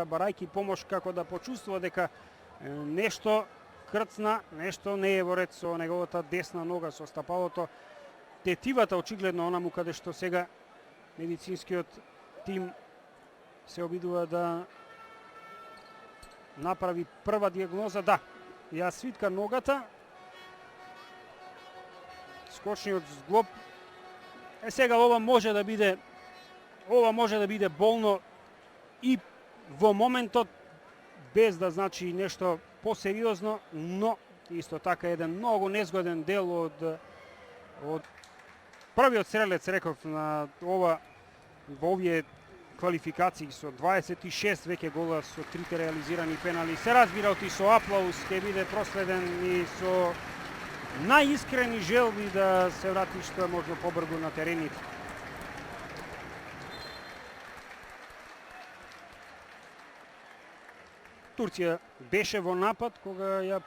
барајки помош како да почувствува дека нешто крцна, нешто не е во ред со неговата десна нога, со стапалото. Тетивата очигледно онаму каде што сега медицинскиот тим се обидува да направи прва диагноза. Да, ја свитка ногата. Скочниот зглоб. Сега ова може да биде болно и во моментот, без да значи нешто посериозно, но исто така еден многу незгоден дел од првиот стрелец, реков, на во овие квалификации со 26 веќе гола со 3 реализирани пенали. Се разбира и со аплауз ќе биде проследен и со најискрени желби да се врати што е можно побрзо на терените. Турција беше во напад кога ја